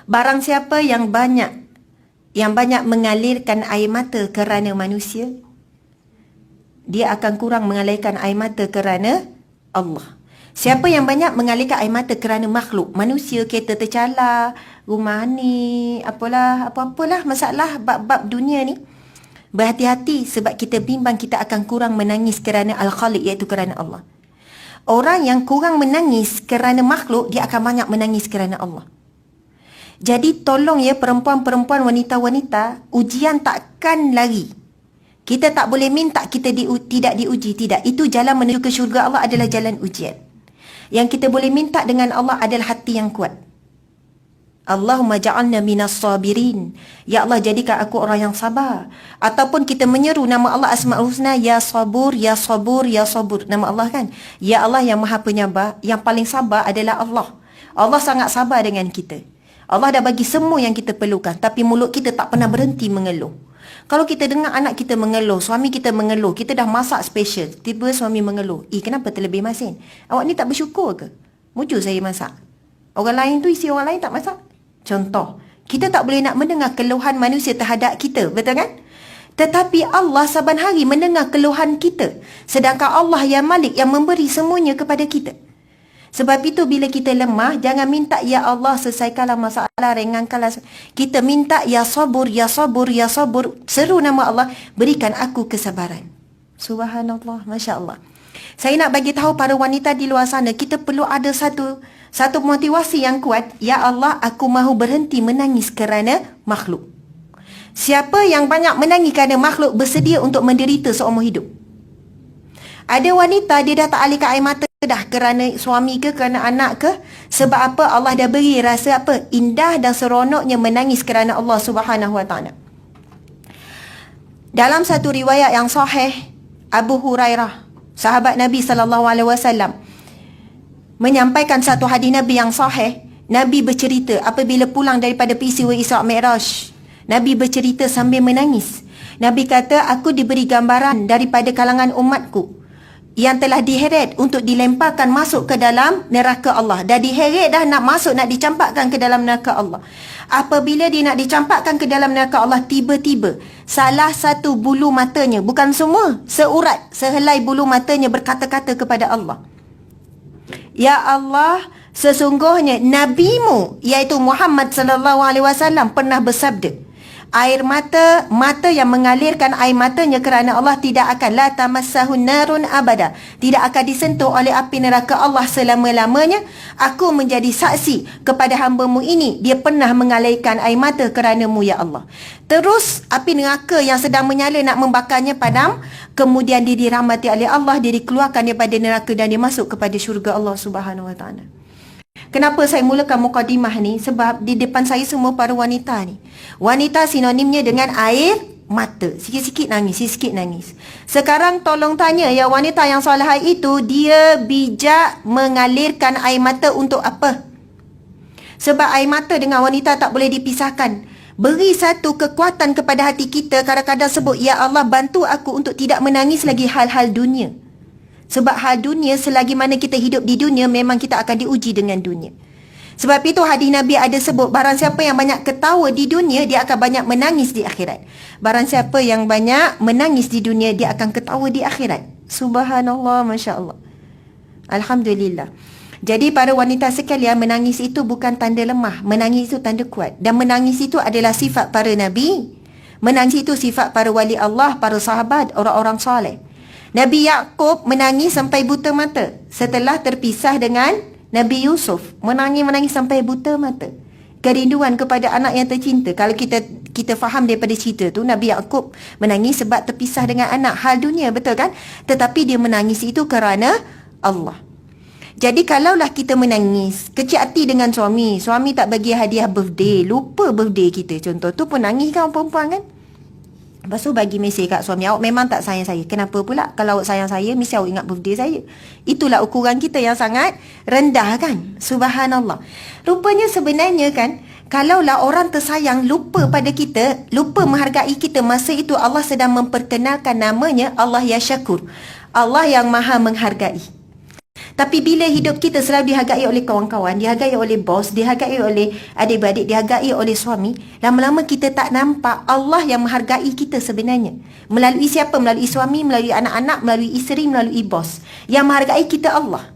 Barang siapa yang banyak mengalirkan air mata kerana manusia, dia akan kurang mengalirkan air mata kerana Allah. Siapa yang banyak mengalirkan air mata kerana makhluk, manusia, kereta tercalar, rumah ni, apa-apalah masalah bab-bab dunia ni, berhati-hati sebab kita bimbang kita akan kurang menangis kerana Al-Khaliq, iaitu kerana Allah. Orang yang kurang menangis kerana makhluk, dia akan banyak menangis kerana Allah. Jadi tolong ya perempuan-perempuan, wanita-wanita, ujian takkan lari. Kita tak boleh minta kita tidak diuji, tidak. Itu jalan menuju ke syurga Allah adalah jalan ujian. Yang kita boleh minta dengan Allah adalah hati yang kuat. Allahumma ja'alna minas sabirin. Ya Allah, jadikan aku orang yang sabar. Ataupun kita menyeru nama Allah Asma'ul Husna, Ya Sabur, Ya Sabur, Ya Sabur. Nama Allah kan? Ya Allah yang maha penyabar, yang paling sabar adalah Allah. Allah sangat sabar dengan kita. Allah dah bagi semua yang kita perlukan, tapi mulut kita tak pernah berhenti mengeluh. Kalau kita dengar anak kita mengeluh, suami kita mengeluh, kita dah masak special, tiba suami mengeluh, kenapa terlebih masin? Awak ni tak bersyukur ke? Mujur saya masak. Orang lain tu, isi orang lain tak masak. Contoh, kita tak boleh nak mendengar keluhan manusia terhadap kita, betul kan? Tetapi Allah saban hari mendengar keluhan kita. Sedangkan Allah yang Malik, yang memberi semuanya kepada kita. Sebab itu bila kita lemah, jangan minta Ya Allah selesaikanlah masalah, ringankanlah. Kita minta Ya Sabur, Ya Sabur, Ya Sabur. Seru nama Allah, berikan aku kesabaran. Subhanallah, Masya Allah. Saya nak bagi tahu para wanita di luar sana, kita perlu ada satu motivasi yang kuat. Ya Allah, aku mahu berhenti menangis kerana makhluk. Siapa yang banyak menangis kerana makhluk, bersedia untuk menderita seumur hidup. Ada wanita, dia dah tak alihkan air mata dah kerana suami ke, kerana anak ke. Sebab apa? Allah dah beri rasa apa? Indah dan seronoknya menangis kerana Allah Subhanahu Wa Taala. Dalam satu riwayat yang sahih, Abu Hurairah, sahabat Nabi SAW, menyampaikan satu hadis Nabi yang sahih. Nabi bercerita apabila pulang daripada peristiwa Isra' Mi'raj, Nabi bercerita sambil menangis. Nabi kata, aku diberi gambaran daripada kalangan umatku yang telah diheret untuk dilemparkan masuk ke dalam neraka Allah. Dah diheret dah, nak masuk, nak dicampakkan ke dalam neraka Allah. Apabila dia nak dicampakkan ke dalam neraka Allah, tiba-tiba salah satu bulu matanya, bukan semua, seurat, sehelai bulu matanya berkata-kata kepada Allah, Ya Allah, sesungguhnya Nabimu, iaitu Muhammad SAW, pernah bersabda, air mata yang mengalirkan air matanya kerana Allah tidak akan la tamassahun narun abada, tidak akan disentuh oleh api neraka Allah selama-lamanya. Aku menjadi saksi kepada hamba-Mu ini, dia pernah mengalirkan air mata kerana-Mu ya Allah. Terus api neraka yang sedang menyala nak membakarnya padam, kemudian dia dirahmati oleh Allah, dia dikeluarkan daripada neraka dan dia masuk kepada syurga Allah Subhanahu Wa Taala. Kenapa saya mulakan mukadimah ni? Sebab di depan saya semua para wanita ni. Wanita sinonimnya dengan air mata. Sikit-sikit nangis, sikit-sikit nangis. Sekarang tolong tanya, ya wanita yang solehah itu, dia bijak mengalirkan air mata untuk apa? Sebab air mata dengan wanita tak boleh dipisahkan. Beri satu kekuatan kepada hati kita. Kadang-kadang sebut, Ya Allah, bantu aku untuk tidak menangis lagi hal-hal dunia. Sebab hal dunia, selagi mana kita hidup di dunia, memang kita akan diuji dengan dunia. Sebab itu hadis Nabi ada sebut, barang siapa yang banyak ketawa di dunia, dia akan banyak menangis di akhirat. Barang siapa yang banyak menangis di dunia, dia akan ketawa di akhirat. Subhanallah, Masya Allah. Alhamdulillah. Jadi para wanita sekalian, menangis itu bukan tanda lemah. Menangis itu tanda kuat. Dan menangis itu adalah sifat para Nabi. Menangis itu sifat para wali Allah, para sahabat, orang-orang soleh. Nabi Yaqub menangis sampai buta mata setelah terpisah dengan Nabi Yusuf. Menangis sampai buta mata. Kerinduan kepada anak yang tercinta. Kalau kita faham daripada cerita tu, Nabi Yaqub menangis sebab terpisah dengan anak. Hal dunia, betul kan? Tetapi dia menangis itu kerana Allah. Jadi kalaulah kita menangis, kecil hati dengan suami tak bagi hadiah birthday, lupa birthday kita, contoh tu, pun nangis kan perempuan kan? Lepas tu bagi mesej kat suami, awak memang tak sayang saya. Kenapa pula? Kalau awak sayang saya, mesti awak ingat birthday saya. Itulah ukuran kita yang sangat rendah kan? Subhanallah. Rupanya sebenarnya kan, kalaulah orang tersayang lupa pada kita, lupa menghargai kita, masa itu Allah sedang memperkenalkan namanya Allah Ya Syakur, Allah yang maha menghargai. Tapi bila hidup kita selalu dihargai oleh kawan-kawan, dihargai oleh bos, dihargai oleh adik-beradik, dihargai oleh suami, lama-lama kita tak nampak Allah yang menghargai kita sebenarnya. Melalui siapa? Melalui suami, melalui anak-anak, melalui isteri, melalui bos. Yang menghargai kita Allah.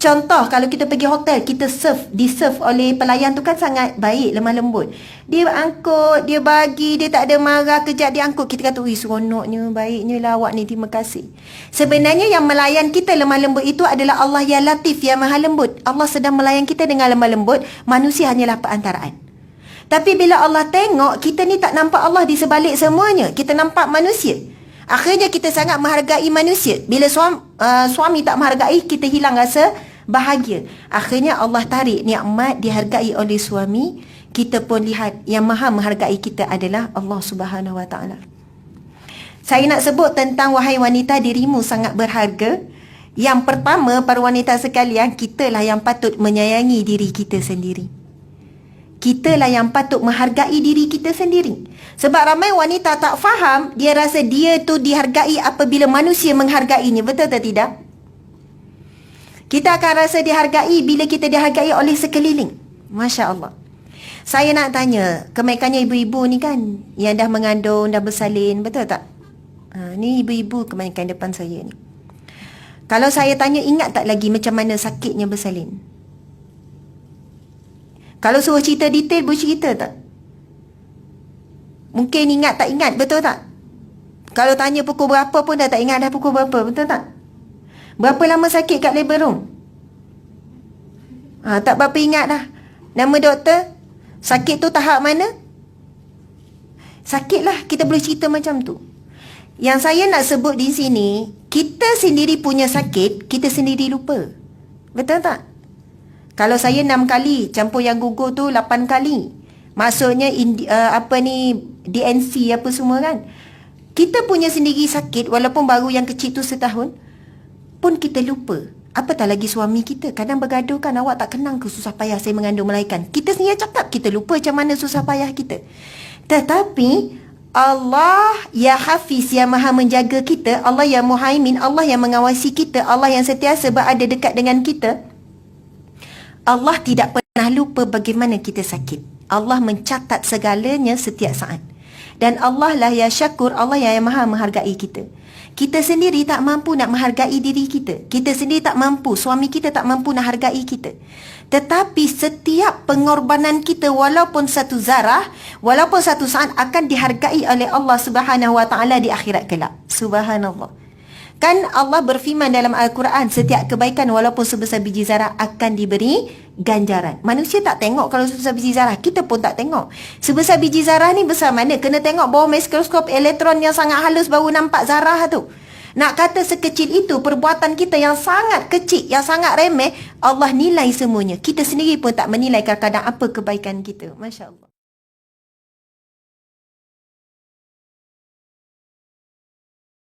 Contoh, kalau kita pergi hotel, kita di-serve oleh pelayan tu kan sangat baik, lemah lembut. Dia angkut, dia bagi, dia tak ada marah, kejap dia angkut. Kita kata, wih seronoknya, baiknya lah awak ni, terima kasih. Sebenarnya yang melayan kita lemah lembut itu adalah Allah yang latif, yang maha lembut. Allah sedang melayan kita dengan lemah lembut, manusia hanyalah perantaraan. Tapi bila Allah tengok, kita ni tak nampak Allah di sebalik semuanya. Kita nampak manusia. Akhirnya kita sangat menghargai manusia. Bila suami tak menghargai, kita hilang rasa bahagia. Akhirnya Allah tarik nikmat dihargai oleh suami. Kita pun lihat yang maha menghargai kita adalah Allah Subhanahu Wa Taala. Saya nak sebut tentang wahai wanita, dirimu sangat berharga. Yang pertama, para wanita sekalian, kitalah yang patut menyayangi diri kita sendiri. Kitalah yang patut menghargai diri kita sendiri. Sebab ramai wanita tak faham, dia rasa dia tu dihargai apabila manusia menghargainya. Betul atau tidak? Kita akan rasa dihargai bila kita dihargai oleh sekeliling. Masya Allah. Saya nak tanya, kebaikannya ibu-ibu ni kan, yang dah mengandung, dah bersalin, betul tak? Ni ibu-ibu kebanyakan depan saya ni. Kalau saya tanya, ingat tak lagi macam mana sakitnya bersalin? Kalau suruh cerita detail, boleh cerita tak? Mungkin ingat tak ingat, betul tak? Kalau tanya pukul berapa pun dah tak ingat dah pukul berapa, betul tak? Berapa lama sakit kat labor room? Tak berapa ingat dah. Nama doktor? Sakit tu tahap mana? Sakitlah, kita boleh cerita macam tu. Yang saya nak sebut di sini, kita sendiri punya sakit, kita sendiri lupa. Betul tak? Kalau saya 6 kali, campur yang gugur tu 8 kali. Maksudnya DNC apa semua kan. Kita punya sendiri sakit, walaupun baru yang kecil tu setahun, pun kita lupa. Apatah lagi suami kita. Kadang bergaduh kan, awak tak kenang ke susah payah saya mengandung melahirkan. Kita sendiri cakap, kita lupa macam mana susah payah kita. Tetapi Allah ya Hafiz, yang maha menjaga kita, Allah yang Muhaimin, Allah yang mengawasi kita, Allah yang sentiasa berada dekat dengan kita. Allah tidak pernah lupa bagaimana kita sakit. Allah mencatat segalanya setiap saat. Dan Allah lah ya Syakur, Allah yang maha menghargai kita. Kita sendiri tak mampu nak menghargai diri kita. Kita sendiri tak mampu, suami kita tak mampu nak hargai kita. Tetapi setiap pengorbanan kita, walaupun satu zarah, walaupun satu saat, akan dihargai oleh Allah Subhanahu Wa Taala di akhirat kelak. Subhanallah. Kan Allah berfirman dalam Al-Quran, setiap kebaikan walaupun sebesar biji zarah akan diberi ganjaran. Manusia tak tengok kalau sebesar biji zarah. Kita pun tak tengok. Sebesar biji zarah ni besar mana? Kena tengok bawah mikroskop elektron yang sangat halus baru nampak zarah tu. Nak kata sekecil itu, perbuatan kita yang sangat kecil, yang sangat remeh, Allah nilai semuanya. Kita sendiri pun tak menilai kadang-kadang apa kebaikan kita. Masya Allah.